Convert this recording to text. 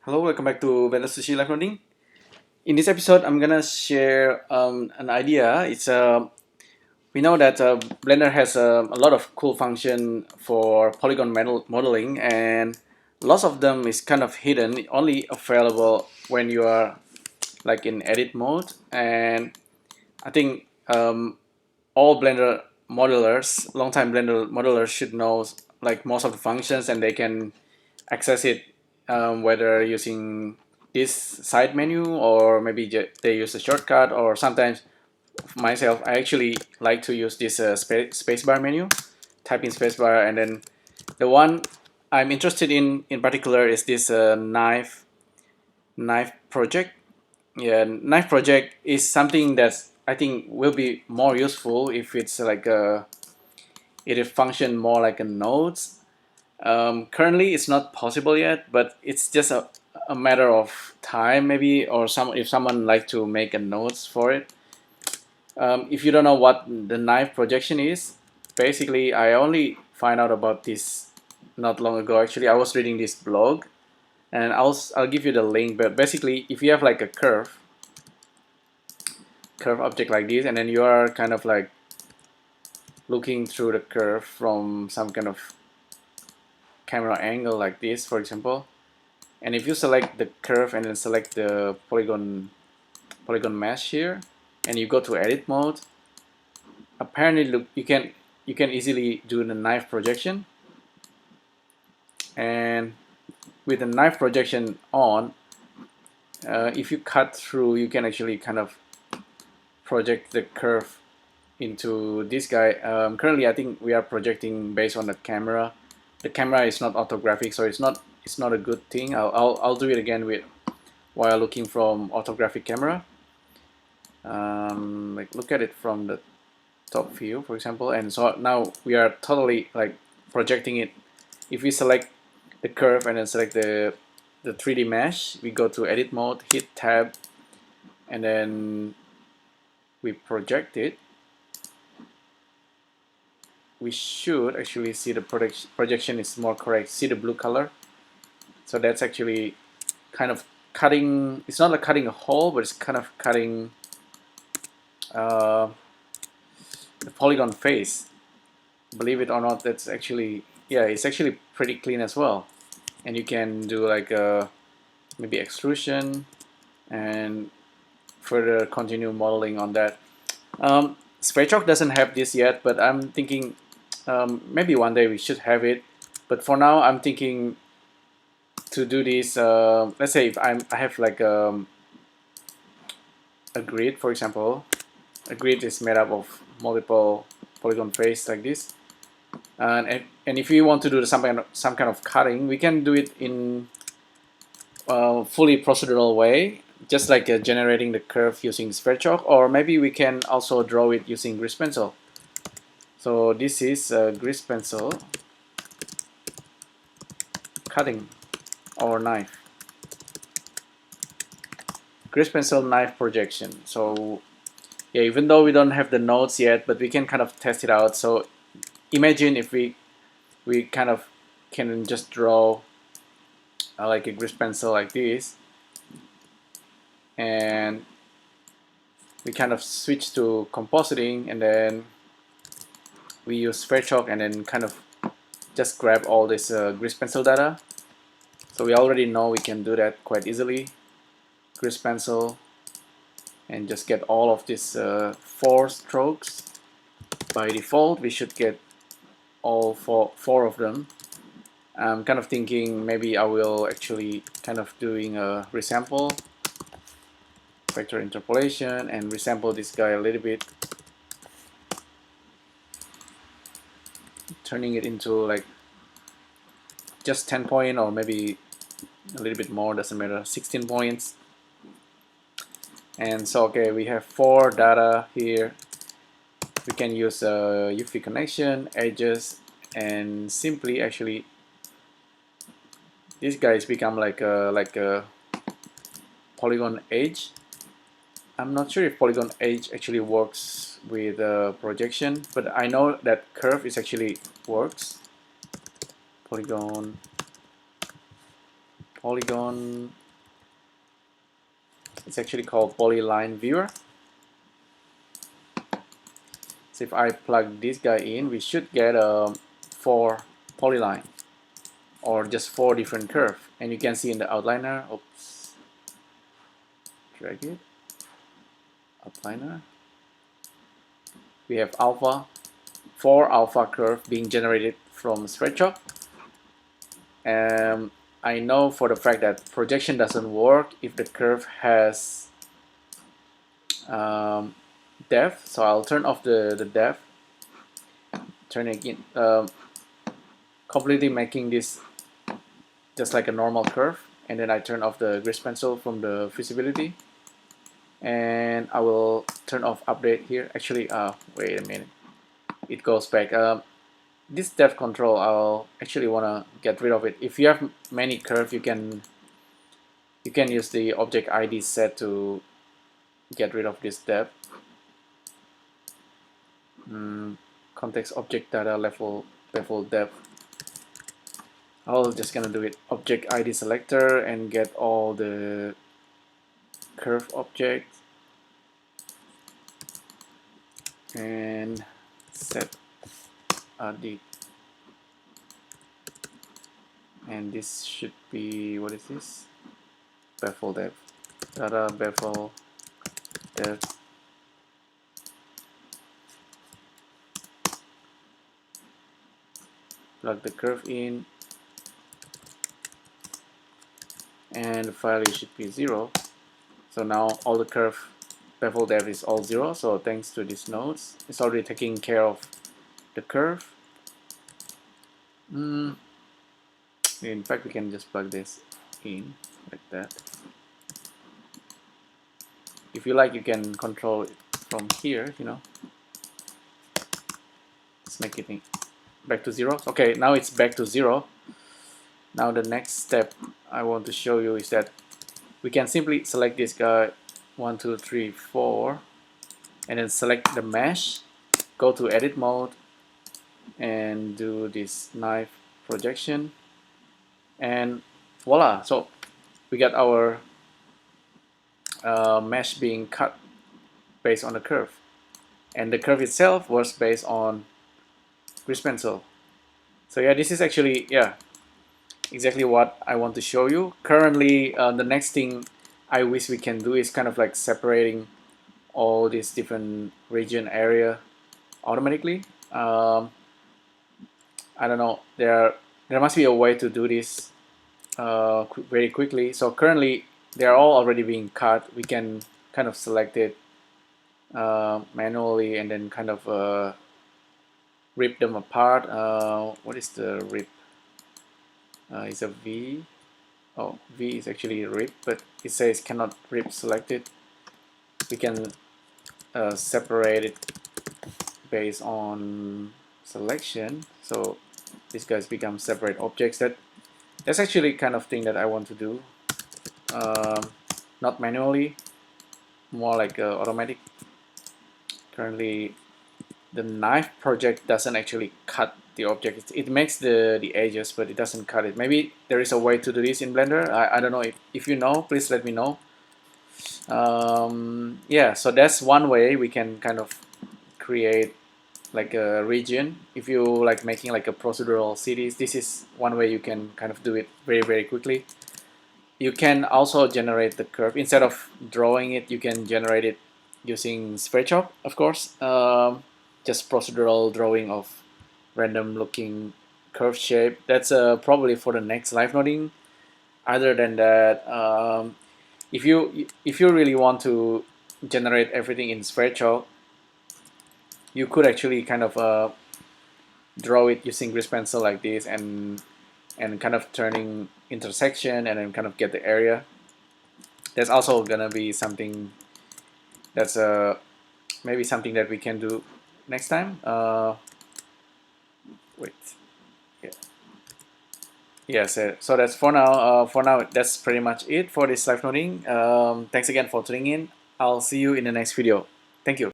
Hello, welcome back to Vendor Sushi Live Loading. In this episode, I'm gonna share an idea. We know that Blender has a lot of cool function for polygon modeling, and lots of them is kind of hidden, only available when you are like in edit mode. And I think all Blender modelers, longtime Blender modelers, should know like most of the functions, and they can access it whether using this side menu or maybe they use a shortcut, or sometimes myself I actually like to use this spacebar menu, type in spacebar, and then the one I'm interested in particular is this knife project. Yeah, knife project is something that I think will be more useful if it's like it function more like a nodes. Currently, it's not possible yet, but it's just a matter of time, maybe, or if someone like to make a notes for it. If you don't know what the knife projection is, basically, I only find out about this not long ago. Actually, I was reading this blog, and I'll give you the link. But basically, if you have like a curve object like this, and then you are kind of like looking through the curve from some kind of camera angle like this, for example. And if you select the curve and then select the polygon mesh here, and you go to edit mode, apparently look you can easily do the knife projection. And with the knife projection on, if you cut through, you can actually kind of project the curve into this guy. Currently, I think we are projecting based on the camera. The camera is not orthographic, so it's not a good thing. I'll do it again with while looking from orthographic camera. Like look at it from the top view, for example, and so now we are totally like projecting it. If we select the curve and then select the 3D mesh, we go to edit mode, hit tab, and then we project it. We should actually see the projection is more correct. See the blue color? So that's actually kind of cutting. It's not like cutting a hole, but it's kind of cutting the polygon face. Believe it or not, that's actually, yeah, it's actually pretty clean as well. And you can do like maybe extrusion and further continue modeling on that. Sverchok doesn't have this yet, but I'm thinking maybe one day we should have it. But for now, I'm thinking to do this. Let's say if I have like a grid, for example. A grid is made up of multiple polygon face like this. And if we want to do some kind of cutting, we can do it in fully procedural way, just like generating the curve using Sverchok, or maybe we can also draw it using grease pencil. So this is grease pencil cutting or knife. Grease pencil knife projection. So yeah, even though we don't have the nodes yet, but we can kind of test it out. So imagine if we kind of can just draw like a grease pencil like this, and we kind of switch to compositing, and then we use Sverchok and then kind of just grab all this grease pencil data. So we already know we can do that quite easily. Grease pencil, and just get all of these 4 strokes. By default, we should get all four of them. I'm kind of thinking maybe I will actually kind of doing a resample, vector interpolation, and resample this guy a little bit, turning it into like just 10 point, or maybe a little bit more, doesn't matter, 16 points. And so okay, we have 4 data here. We can use UV connection, edges, and simply actually these guys become like a polygon edge. I'm not sure if polygon edge actually works with projection, but I know that curve is actually works. Polygon polygon. It's actually called polyline viewer. So if I plug this guy in, we should get 4 polyline, or just 4 different curve. And you can see in the outliner, oops, drag it, outliner, we have 4 alpha curve being generated from Sverchok. I know for the fact that projection doesn't work if the curve has depth, so I'll turn off the depth, turn it in, completely making this just like a normal curve, and then I turn off the grease pencil from the visibility, and I will turn off update here. Actually, wait a minute, it goes back. This depth control, I'll actually want to get rid of it. If you have many curves, you can use the object ID set to get rid of this depth. Context object data level depth. I'll just gonna do it object ID selector and get all the curve objects and set the, and this should be, what is this? Bevel depth, data bevel depth. Plug the curve in, and the value should be 0. So now all the curve bevel depth is all 0. So thanks to these nodes, it's already taking care of the curve. In fact, we can just plug this in like that. If you like, you can control it from here, you know. Let's make it back to 0. Okay, now it's back to 0. Now the next step I want to show you is that we can simply select this guy 1, 2, 3, 4, and then select the mesh, go to edit mode, and do this knife projection, and voila! So we got our mesh being cut based on the curve, and the curve itself was based on grease pencil. So yeah, this is actually, yeah, exactly what I want to show you. Currently, the next thing I wish we can do is kind of like separating all these different region area automatically. I don't know, there must be a way to do this very quickly. So currently they're all already being cut. We can kind of select it manually and then kind of rip them apart. What is the rip? It's a V. Oh, V is actually rip, but it says cannot rip selected. We can separate it based on selection, so these guys become separate objects. That's actually kind of thing that I want to do, not manually, more like automatic. Currently the knife project doesn't actually cut the object. It makes the edges, but it doesn't cut it. Maybe there is a way to do this in Blender. I don't know. If you know, please let me know. Yeah, so that's one way we can kind of create like a region. If you like making like a procedural cities, this is one way you can kind of do it very quickly. You can also generate the curve. Instead of drawing it, you can generate it using Sverchok, of course. Just procedural drawing of random looking curve shape. That's probably for the next live noding. Other than that, if you really want to generate everything in Sverchok, you could actually kind of draw it using grease pencil like this, and kind of turning intersection and then kind of get the area. That's also gonna be something that's maybe something that we can do next time. Wait, yeah. Yes, so that's for now. For now, that's pretty much it for this live noding. Thanks again for tuning in. I'll see you in the next video. Thank you.